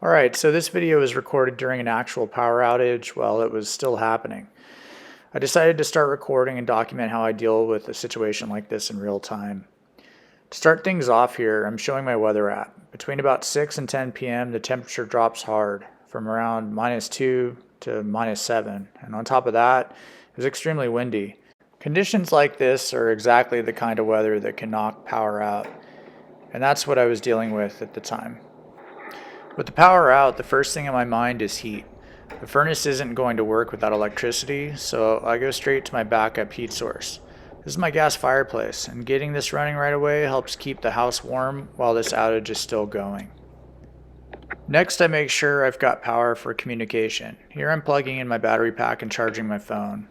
Alright, so this video was recorded during an actual power outage while it was still happening. I decided to start recording and document how I deal with a situation like this in real time. To start things off here, I'm showing my weather app. Between about 6 and 10 p.m. the temperature drops hard, from around -2 to -7, and on top of that, it was extremely windy. Conditions like this are exactly the kind of weather that can knock power out, and that's what I was dealing with at the time. With the power out, the first thing in my mind is heat. The furnace isn't going to work without electricity, so I go straight to my backup heat source. This is my gas fireplace, and getting this running right away helps keep the house warm while this outage is still going. Next, I make sure I've got power for communication. Here I'm plugging in my battery pack and charging my phone.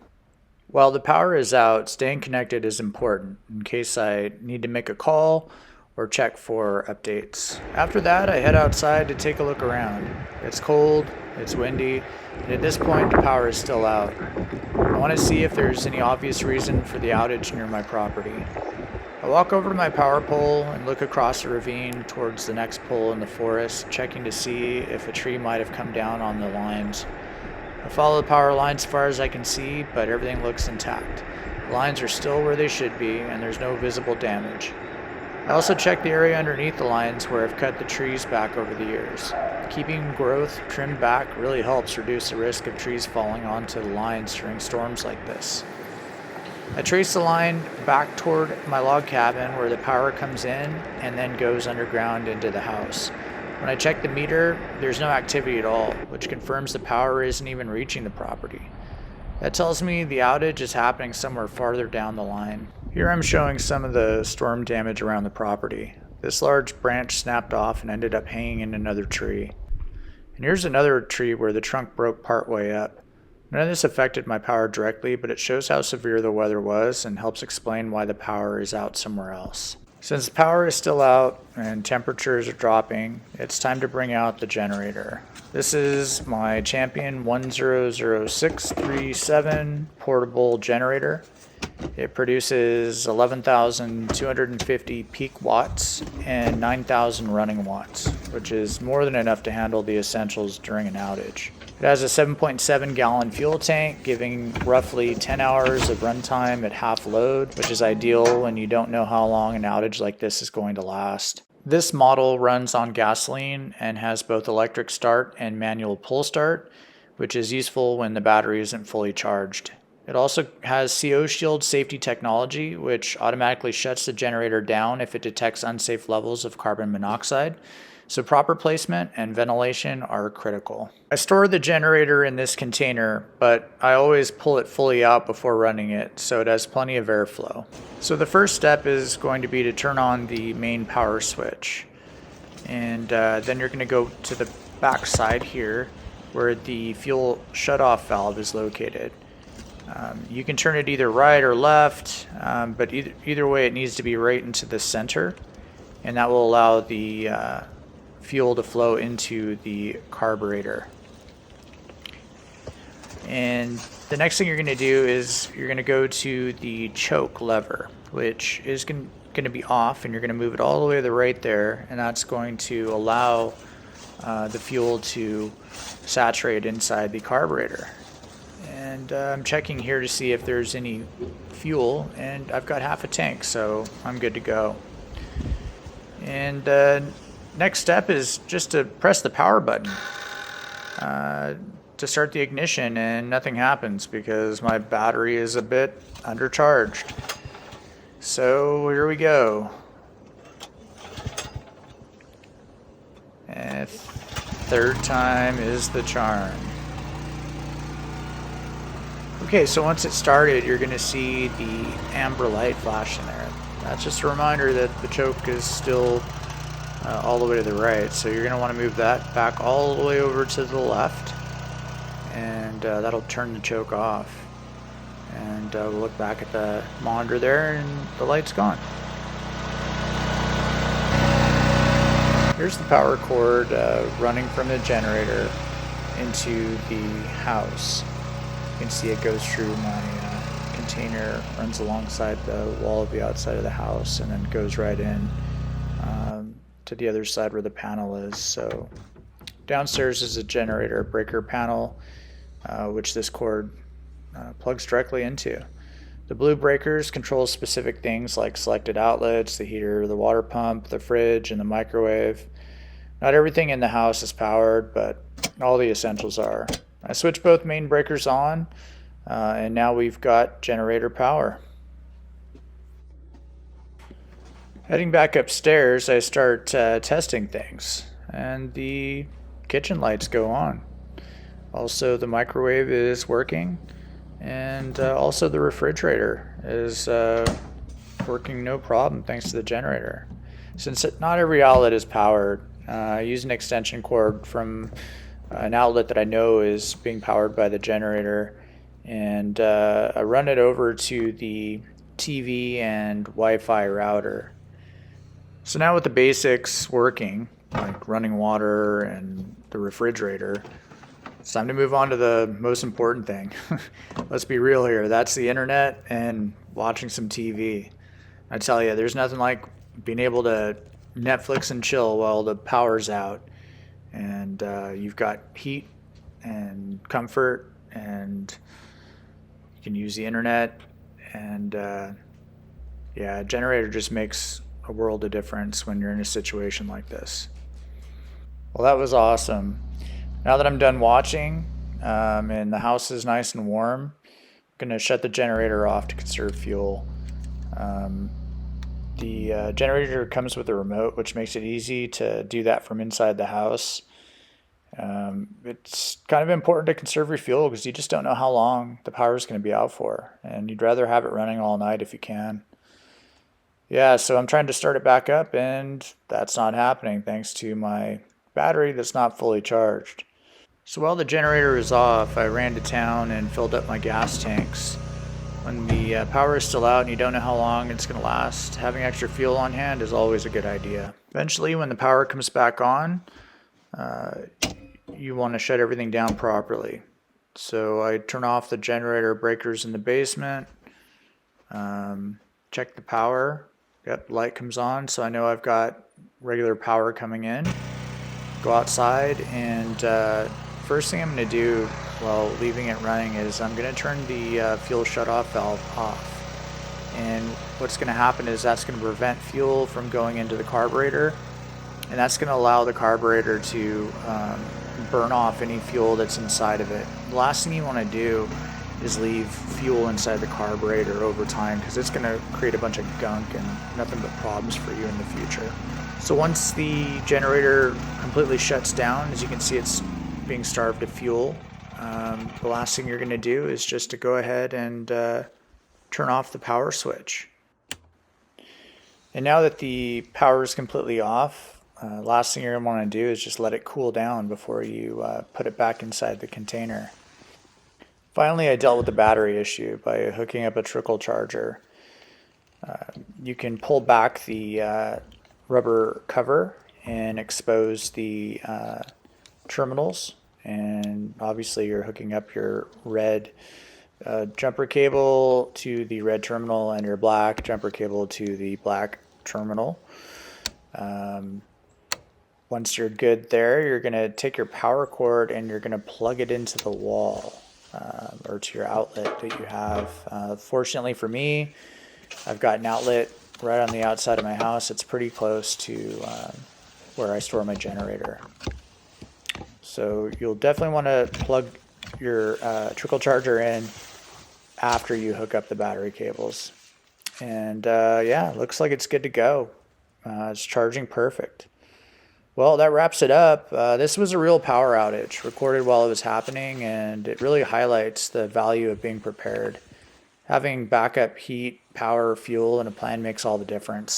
While the power is out, staying connected is important in case I need to make a call or check for updates. After that, I head outside to take a look around. It's cold, it's windy, and at this point the power is still out. I want to see if there's any obvious reason for the outage near my property. I walk over to my power pole and look across the ravine towards the next pole in the forest, checking to see if a tree might have come down on the lines. I follow the power lines as far as I can see, but everything looks intact. The lines are still where they should be, and there's no visible damage. I also check the area underneath the lines where I've cut the trees back over the years. Keeping growth trimmed back really helps reduce the risk of trees falling onto the lines during storms like this. I trace the line back toward my log cabin where the power comes in and then goes underground into the house. When I check the meter, there's no activity at all, which confirms the power isn't even reaching the property. That tells me the outage is happening somewhere farther down the line. Here I'm showing some of the storm damage around the property. This large branch snapped off and ended up hanging in another tree. And here's another tree where the trunk broke partway up. None of this affected my power directly, but it shows how severe the weather was and helps explain why the power is out somewhere else. Since the power is still out and temperatures are dropping, it's time to bring out the generator. This is my Champion 100637 portable generator. It produces 11,250 peak watts and 9,000 running watts, which is more than enough to handle the essentials during an outage. It has a 7.7 gallon fuel tank, giving roughly 10 hours of runtime at half load, which is ideal when you don't know how long an outage like this is going to last. This model runs on gasoline and has both electric start and manual pull start, which is useful when the battery isn't fully charged. It also has CO Shield safety technology, which automatically shuts the generator down if it detects unsafe levels of carbon monoxide. So proper placement and ventilation are critical. I store the generator in this container, but I always pull it fully out before running it, so it has plenty of airflow. So the first step is going to be to turn on the main power switch. And then you're going to go to the back side here where the fuel shutoff valve is located. You can turn it either right or left, but either way it needs to be right into the center, and that will allow the fuel to flow into the carburetor. And the next thing you're going to do is you're going to go to the choke lever, which is going to be off, and you're going to move it all the way to the right there, and that's going to allow the fuel to saturate inside the carburetor. And I'm checking here to see if there's any fuel, and I've got half a tank, so I'm good to go. And next step is just to press the power button to start the ignition, and nothing happens because my battery is a bit undercharged. So here we go. And third time is the charm. Okay, so once it started, you're going to see the amber light flashing there. That's just a reminder that the choke is still all the way to the right, so you're going to want to move that back all the way over to the left, and that'll turn the choke off. And we'll look back at the monitor there, and the light's gone. Here's the power cord running from the generator into the house. You can see it goes through my container, runs alongside the wall of the outside of the house, and then goes right in to the other side where the panel is. So Downstairs is a generator breaker panel, which this cord plugs directly into. The blue breakers control specific things like selected outlets, the heater, the water pump, the fridge, and the microwave. Not everything in the house is powered, but all the essentials are. I switched both main breakers on, and now we've got generator power. Heading back upstairs, I start testing things, and the kitchen lights go on. Also, the microwave is working, and also the refrigerator is working no problem thanks to the generator. Since not every outlet is powered, I use an extension cord from an outlet that I know is being powered by the generator, and I run it over to the TV and Wi-Fi router. So now with the basics working, like running water and the refrigerator, it's time to move on to the most important thing. Let's be real here. That's the internet and watching some TV. I tell you, there's nothing like being able to Netflix and chill while the power's out, and you've got heat and comfort, and you can use the internet, and yeah, a generator just makes a world of difference when you're in a situation like this. Well, that was awesome. Now that I'm done watching, and the house is nice and warm, I'm gonna shut the generator off to conserve fuel. The generator comes with a remote, which makes it easy to do that from inside the house. It's kind of important to conserve your fuel because you just don't know how long the power is going to be out for, and you'd rather have it running all night if you can. Yeah, so I'm trying to start it back up, and that's not happening thanks to my battery that's not fully charged. So while the generator is off, I ran to town and filled up my gas tanks. When the power is still out and you don't know how long it's going to last, having extra fuel on hand is always a good idea. Eventually, when the power comes back on, you want to shut everything down properly. So I turn off the generator breakers in the basement, check the power. Yep, light comes on, so I know I've got regular power coming in. Go outside, and first thing I'm going to do while leaving it running is I'm going to turn the fuel shutoff valve off. And what's going to happen is that's going to prevent fuel from going into the carburetor, and that's going to allow the carburetor to burn off any fuel that's inside of it. The last thing you want to do is leave fuel inside the carburetor over time, because it's going to create a bunch of gunk and nothing but problems for you in the future. So once the generator completely shuts down, as you can see, it's being starved of fuel. The last thing you're going to do is just to go ahead and turn off the power switch. And now that the power is completely off, last thing you're going to want to do is just let it cool down before you put it back inside the container. Finally, I dealt with the battery issue by hooking up a Trickle charger. You can pull back the rubber cover and expose the terminals, and obviously you're hooking up your red jumper cable to the red terminal and your black jumper cable to the black terminal. Once you're good there, you're going to take your power cord and you're going to plug it into the wall, or to your outlet that you have. Fortunately for me, I've got an outlet right on the outside of my house. It's pretty close to where I store my generator. So you'll definitely want to plug your Trickle charger in after you hook up the battery cables. And yeah, looks like it's good to go. It's charging perfect. Well, that wraps it up. This was a real power outage recorded while it was happening, and it really highlights the value of being prepared. Having backup heat, power, fuel, and a plan makes all the difference.